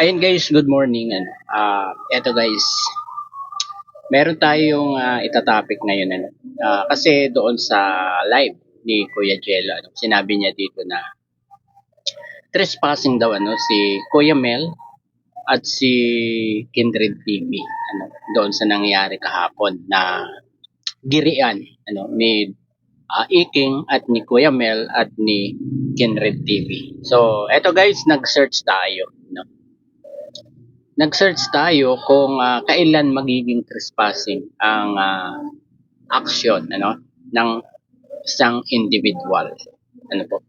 Ayun guys, good morning. Eto guys, meron tayong itatopic ngayon. Kasi doon sa live ni Kuya Jello, sinabi niya dito na trespassing daw si Kuya Mel at si Kindred TV doon sa nangyari kahapon na girian ni Iking at ni Kuya Mel at ni Kindred TV. So, eto guys, nag-search tayo. Nag-search tayo kung kailan magiging trespassing ang action ng isang individual. Ano po?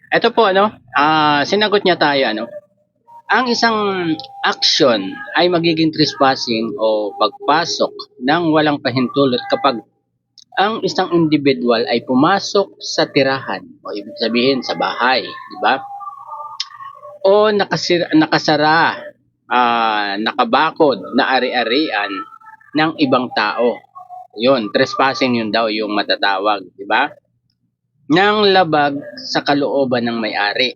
Ito po sinagot niya tayo ang isang action ay magiging trespassing o pagpasok ng walang pahintulot kapag ang isang individual ay pumasok sa tirahan o ibig sabihin sa bahay, di ba? O nakasara, nakabakod na ari-arian ng ibang tao. Yun, trespassing yun daw yung matatawag, di ba? Nang labag sa kalooban ng may-ari,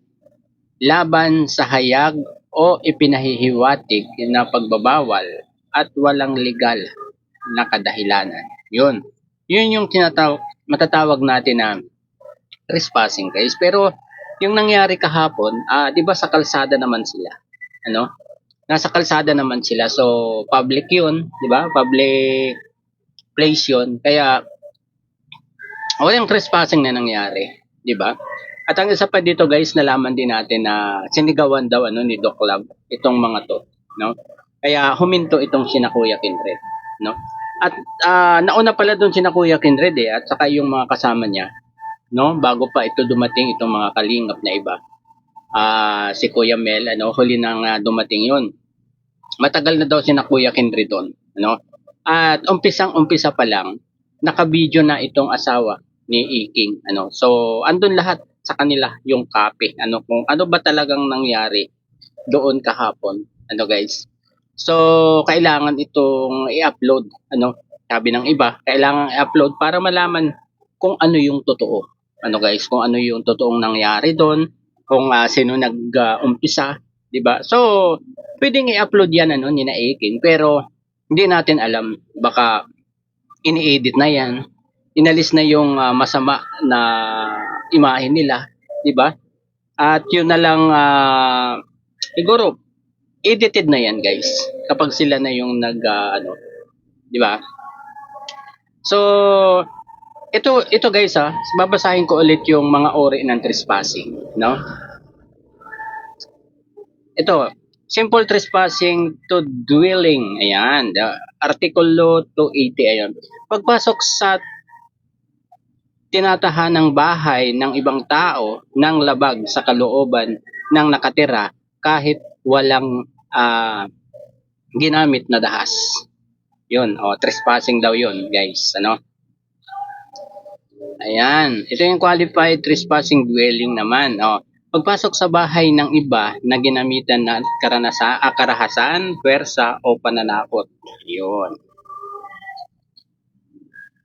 laban sa hayag o ipinahihiwatig na pagbabawal at walang legal na kadahilanan. Yun. Yun yung matatawag natin na trespassing guys. Pero yung nangyari kahapon, 'di ba sa kalsada naman sila. Nasa kalsada naman sila. So public 'yun, 'di ba? Public place 'yun. Kaya walang trespassing na nangyari, 'di ba? At ang isa pa dito guys, nalaman din natin na sinigawan daw ni Doc Love itong mga to, no? Kaya huminto itong sina Kuya Kindred, no? At nauna pala doon sina Kuya Kindred at saka yung mga kasama niya, no? Bago pa ito dumating itong mga kalingap na iba. Si Kuya Mel, huli nang dumating 'yon. Matagal na daw sina Kuya Kindred doon, At umpisang-umpisa pa lang, naka-video na itong asawa ni Iking, So, andun lahat sa kanila yung copy, kung ano ba talagang nangyari doon kahapon, guys. So, kailangan itong i-upload, sabi ng iba, kailangan i-upload para malaman kung ano yung totoo. Guys, kung ano yung totoong nangyari doon, kung sino nag-umpisa, 'di ba? So, pwedeng i-upload 'yan ni na Iking, pero hindi natin alam, baka ini-edit na 'yan, inalis na yung masama na imahe nila, 'di ba? At yun na lang siguro edited na 'yan, guys. Kapag sila na yung 'di ba? So, ito guys babasahin ko ulit yung mga uri ng trespassing, no? Ito, simple trespassing to dwelling. Ayan, Artikulo 280 ayan. Pagpasok sa tinatahanang bahay ng ibang tao ng labag sa kalooban ng nakatira kahit walang ginamit na dahas. Yun, trespassing daw yun, guys. Ayan, ito yung qualified trespassing dwelling naman. Pagpasok sa bahay ng iba na ginamitan ng karahasan, pwersa o pananakot. Yun.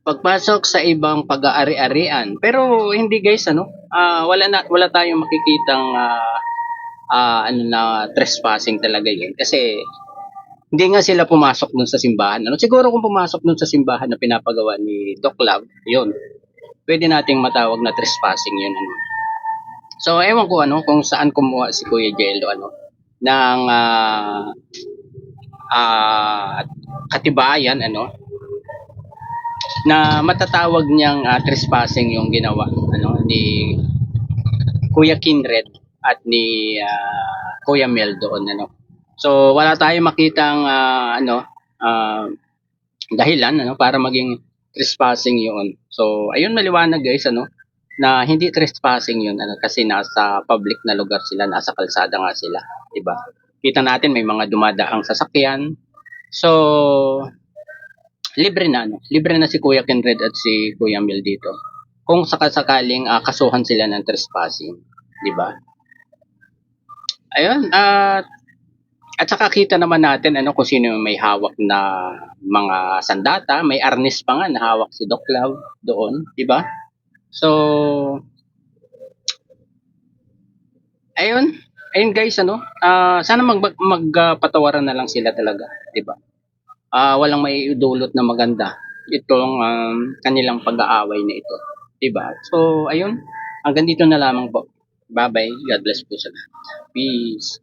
Pagpasok sa ibang pag-aari-arian. Pero hindi guys, wala tayong makikitang na trespassing talaga yun. Kasi hindi nga sila pumasok dun sa simbahan. Siguro kung pumasok dun sa simbahan na pinapagawa ni Doc Love, yun, pwede nating matawag na trespassing yun. So, ewan ko kung saan kumuha si Kuya Jello ng katibayan na matatawag niyang trespassing yung ginawa ni Kuya Kindred at ni Kuya Mel doon So wala tayong makitang dahilan para maging trespassing yun. So ayun, maliwanag guys na hindi trespassing yun kasi nasa public na lugar sila, nasa kalsada nga sila, di ba? Kita natin may mga dumadaang sasakyan. So libre na si Kuya Kindred at si Kuya Mel dito. Kung sakasakaling kasuhan sila ng trespassing, di ba? Ayun, at saka kita naman natin kung sino may hawak na mga sandata, may arnis pa nga na hawak si Doc Love doon, di ba? So ayun, Ayun guys, sana magpatawaran na lang sila talaga, 'di ba? Walang maiudulot na maganda itong kanilang pag-aaway na ito, 'di ba? So, ayun, hanggang dito na lamang po. Bye-bye. God bless po sa lahat. Peace.